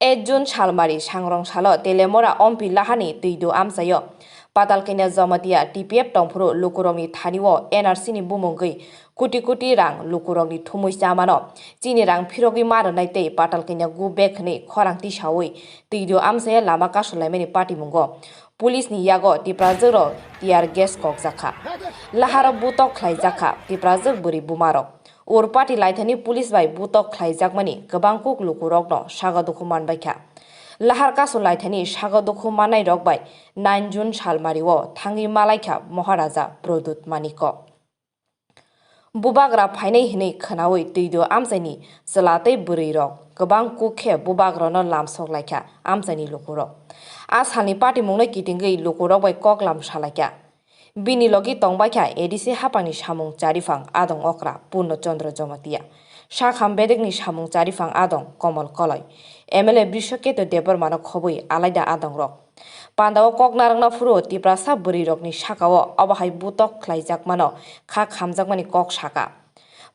1 Jun Chalmari Sangrong Salo Telemora Ompi Lahani Tuidu Amsayo Patal Kenya Zomatia TPF Tongpro Lukurongni Thaniwo NRC ni Bumongui Kuti Rang Lukurongni Thumui Samano Chini Rang Phirogi Maro Naite Patal Kenya Gu Bekni Khorang Tishawi Tuidu Amsaya Lama Kasulaimani Party Mungo Police ni yago tiprazero tiar gas kok zakha lahara butok khlai zakha tiprazek buri bumaro or party laithani police bai butok khlai jakmani gobang kuk lukurokno saga dukhu manbaikha lahar kaso laithani saga dukhu manai rok bai 9 Jun Chalmariwo thangi malaikha Maharaja Produt Maniko bubagra phainai hinai khanawi tuido amsaini salate buri rok gobang kukhe bubagrono lamsok laikha amsaini lukurok Asalni party mungnai kitingei lukurok bai koklam salakya bini logi tongbakya ADC hapangni samung charifang adong okra Purno Chandra Jomatia Shakham bedekni samung charifang adong Komal Koloi MLA Bishoketo Debormano khobui alaida adong rok Pandawo koknarangna furo tiprasa buri rokni shakawo abahai butok khlaijakmano kha khamjakmani kok shaka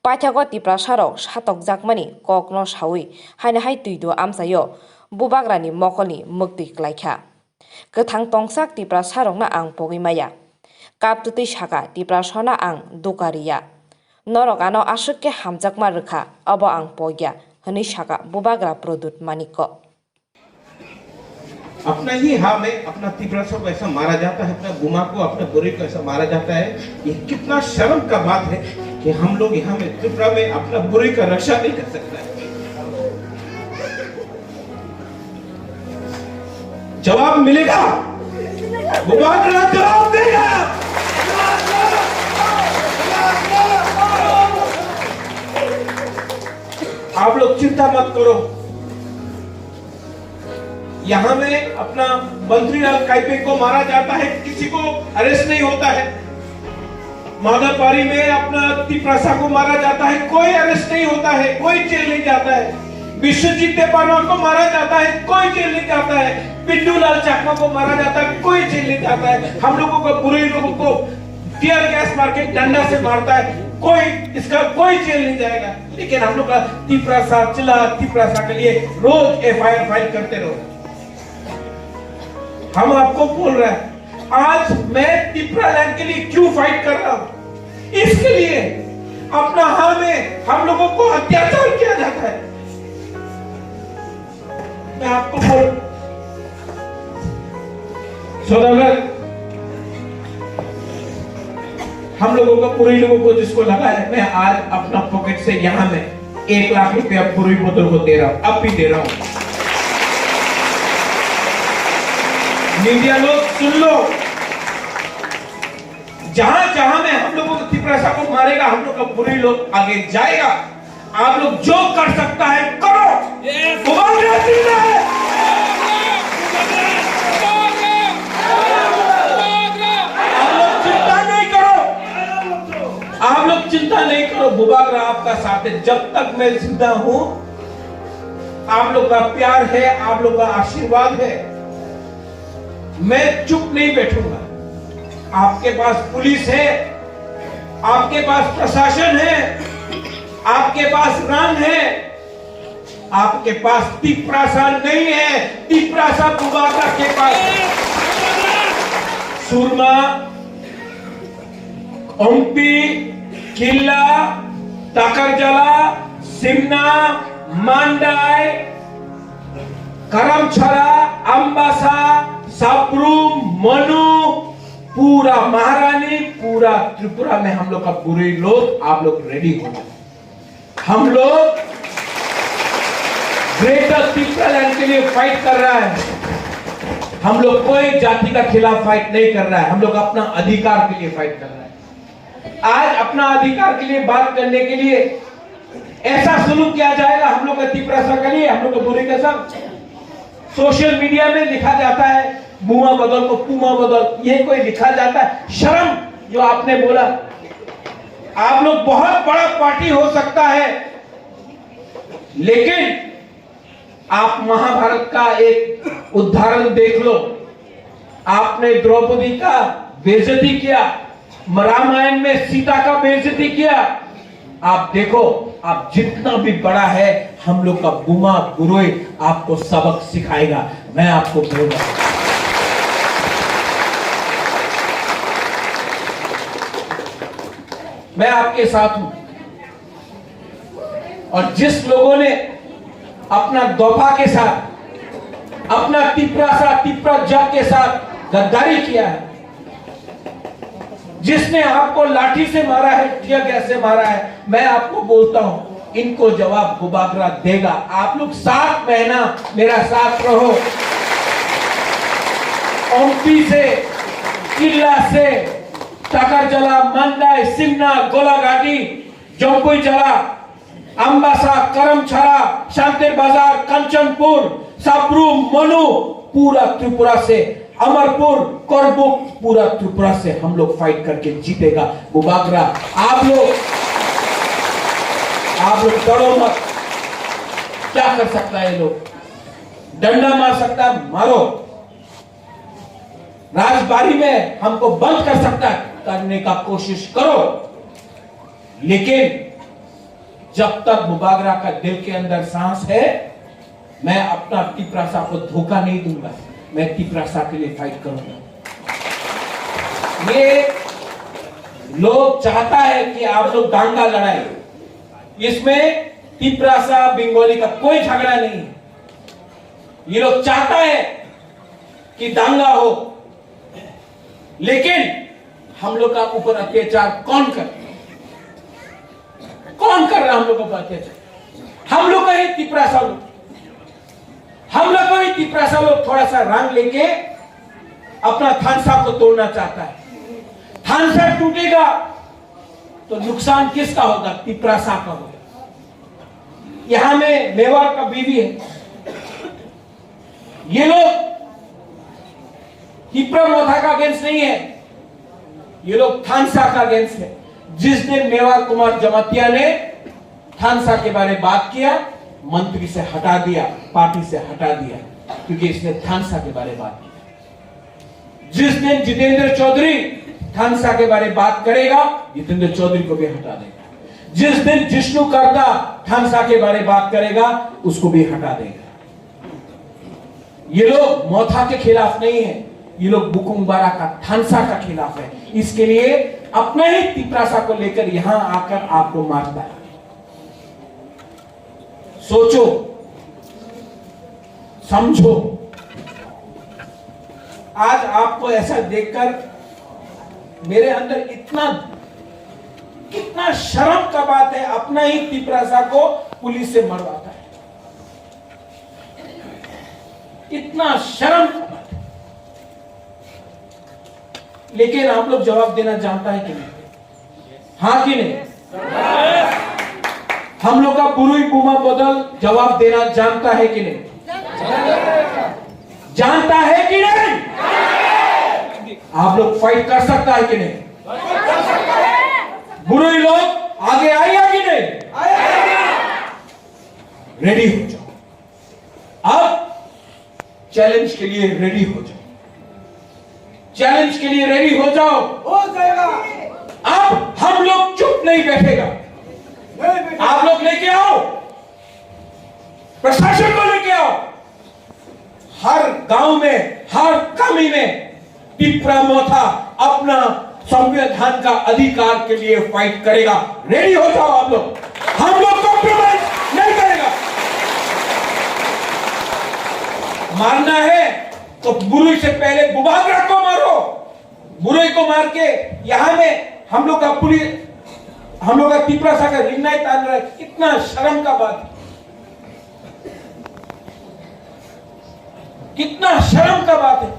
Paithago tiprasa rok satok jakmani kokno sawi haina hai tuido amsayo bubagrani mokolni mukti klaikha gothang tongsak tiprasa rokna ang pogimaya kaptutui saka tiprasana ang dukariya norokano asukke hamjakma rukha abo ang pogya hani saka bubagra Produt Maniko अपना ही हाँ में अपना तिब्रसों को ऐसा मारा जाता है, अपना गुमा को अपने बुरे को ऐसा मारा जाता है। ये कितना शर्म का बात है कि हम लोग यहाँ में त्रिपुरा में अपना बुरे का रक्षा नहीं कर सकता है। जवाब मिलेगा, मुबारक जवाब देगा। आप लोग चिंता मत करो, यहाँ में अपना मंत्री लाल काइपे को मारा जाता है, किसी को अरेस्ट नहीं होता है। माधवपारी में अपना तिप्रासा को मारा जाता है, कोई अरेस्ट नहीं होता है, कोई जेल नहीं जाता है। विश्वजीत देपाना को मारा जाता है, कोई जेल नहीं जाता है। पिंडू लाल चाकमा को मारा जाता है, कोई जेल नहीं जाता है। हम लोगों को बुरे लोगों को टीयर गैस मार के डंडा से मारता है, इसका कोई जेल नहीं जाएगा। लेकिन हम लोग का तिप्रासा चिल्ला तिप्रासा के लिए रोज FIR फाइल करते रहो। हम आपको बोल रहे हैं, आज मैं तिप्रा लैंड के लिए क्यों फाइट कर रहा हूं? इसके लिए अपना हाल में हम लोगों को अत्याचार किया जाता है। मैं आपको बोल सौदागर, हम लोगों को पूरी लोगों को जिसको लगा है, मैं आज अपना पॉकेट से यहां में 1 लाख रुपया पूरी बोतल को दे रहा हूं, अब भी दे रहा हूं। मीडिया लोग सुन लो, जहां जहां में हम लोगों को तिप्रासा को मारेगा, हम लोग का बुरी लोग आगे जाएगा। आप लोग जो कर सकता है करो। आप लोग चिंता नहीं करो, आप लोग चिंता नहीं करो। बुबागरा आपका साथ है, जब तक मैं जिंदा हूं, आप लोग का प्यार है, आप लोग का आशीर्वाद है, मैं चुप नहीं बैठूंगा। आपके पास पुलिस है, आपके पास प्रशासन है, आपके पास रंग है, आपके पास तिप्रासा नहीं है। तिप्रासा बुबागरा के पास सुरमा, ओम्पी, किल्ला, ताकरजला, सिमना, मांडाई, करमछड़ा, अंबासा, साप्रूम, मनु, पूरा महारानी, पूरा त्रिपुरा में हम लोग का बुरे लोग, आप लोग रेडी हो जाए। हम लोग ग्रेटर त्रिपुरा लैंड के लिए फाइट कर रहा है। हम लोग कोई जाति का खिलाफ फाइट नहीं कर रहा है, हम लोग अपना अधिकार के लिए फाइट कर रहा है। आज अपना अधिकार के लिए बात करने के लिए ऐसा सलूक किया जाएगा हम लोग का तिप्रासा के लिए, हम लोग का बुरे का सब सोशल मीडिया में लिखा जाता है, मुआ बदल को पुमा बदल, ये कोई लिखा जाता है। शर्म जो आपने बोला, आप लोग बहुत बड़ा पार्टी हो सकता है, लेकिन आप महाभारत का एक उदाहरण देख लो। आपने द्रौपदी का बेइज्जती किया, रामायण में सीता का बेइज्जती किया। आप देखो, आप जितना भी बड़ा है, हम लोग का बुमा बुरोई आपको सबक सिखाएगा। मैं आपको बोल रहा हूं, मैं आपके साथ हूं। और जिस लोगों ने अपना दोफा के साथ, अपना तिपरा जग के साथ गद्दारी किया है, जिसने आपको लाठी से मारा है, टियर गैस से मारा है, मैं आपको बोलता हूं, इनको जवाब बुबागरा देगा। आप लोग 7 महीना मेरा साथ रहो। ओमपी से, किल्ला से, टाकरजला, मंदाय, सिमना, गोलाघाटी, जम्पुई जला, अंबासा, करमछड़ा, शांतिर बाजार, कंचनपुर, साबरू, मनु, पूरा त्रिपुरा से, अमरपुर, करबुक, पूरा त्रिपुरा से हम लोग फाइट करके जीतेगा। बुबागरा आप लोग डरो मत। क्या कर सकता है ये लोग? डंडा मार सकता है, मारो। राजबारी में हमको बंद कर सकता है, करने का कोशिश करो। लेकिन जब तक बुबागरा का दिल के अंदर सांस है, मैं अपना तिपरासा को धोखा नहीं दूंगा। मैं तिपरासा के लिए फाइट करूंगा। ये लोग चाहता है कि आप लोग दांगा लड़ाए। इसमें तिपरासा बंगाली का कोई झगड़ा नहीं है। ये लोग चाहता है कि दांगा हो, लेकिन हम लोग का ऊपर अत्याचार कौन कर रहा है? हम लोग का अत्याचार हम लोग का ही तिपरासा लोग, हम लोग को ही तिपरासा लोग थोड़ा सा रंग लेके अपना थानसा को तोड़ना चाहता है। थानसा टूटेगा तो नुकसान किसका होगा? तिपरासा का होगा। यहां में मेवाड़ का बीवी है। ये लोग तिपरा मोथा का अगेंस्ट नहीं है, ये लोग थानसा का अगेंस्ट है। जिस दिन मेवाड़ कुमार जमातिया ने थानसा के बारे में बात किया, मंत्री से हटा दिया, पार्टी से हटा दिया, क्योंकि इसने थानसा के बारे में बात की। जिस दिन जितेंद्र चौधरी थानसा के बारे में बात करेगा, जितेंद्र चौधरी को भी हटा देगा। जिस दिन जिष्णु करदा थानसा के बारे में बात करेगा, उसको भी हटा देगा। ये लोग मोथा के खिलाफ नहीं है, ये लोग बुकुंबारा का थानसा का खिलाफ है। इसके लिए अपना ही तिपरासा को लेकर यहां आकर आपको मारता है। सोचो, समझो। आज आपको ऐसा देखकर मेरे अंदर कितना शर्म का बात है। अपना ही तिपरासा को पुलिस से मरवाता है, इतना शर्म का बात है। लेकिन आप लोग जवाब देना जानता है कि नहीं? हाँ कि नहीं? हम लोग का बुरुई बुमा बदल जवाब देना जानता है कि नहीं? जानता है कि नहीं? आप लोग फाइट कर सकता है कि नहीं? बुरुई लोग आगे आएगा कि नहीं? रेडी हो जाओ। अब चैलेंज के लिए रेडी हो जाओ। चैलेंज के लिए रेडी हो जाओ। हो जाएगा। अब हम लोग चुप नहीं बैठेगा। आप लोग लेके आओ, प्रशासन को लेके आओ। हर गांव में, हर कमी में तिपरा मोथा अपना संविधान का अधिकार के लिए फाइट करेगा। रेडी हो जाओ आप लोग। हम लोग कॉम्प्रोमाइज नहीं करेगा। मारना है तो बुरुई से पहले बुबागरा को मारो। बुरुई को मार के यहां में हम लोग का पुलिस, हम लोग का तिपरासा का रिंगनाई तान रहा है। कितना शर्म का बात है, कितना शर्म का बात है।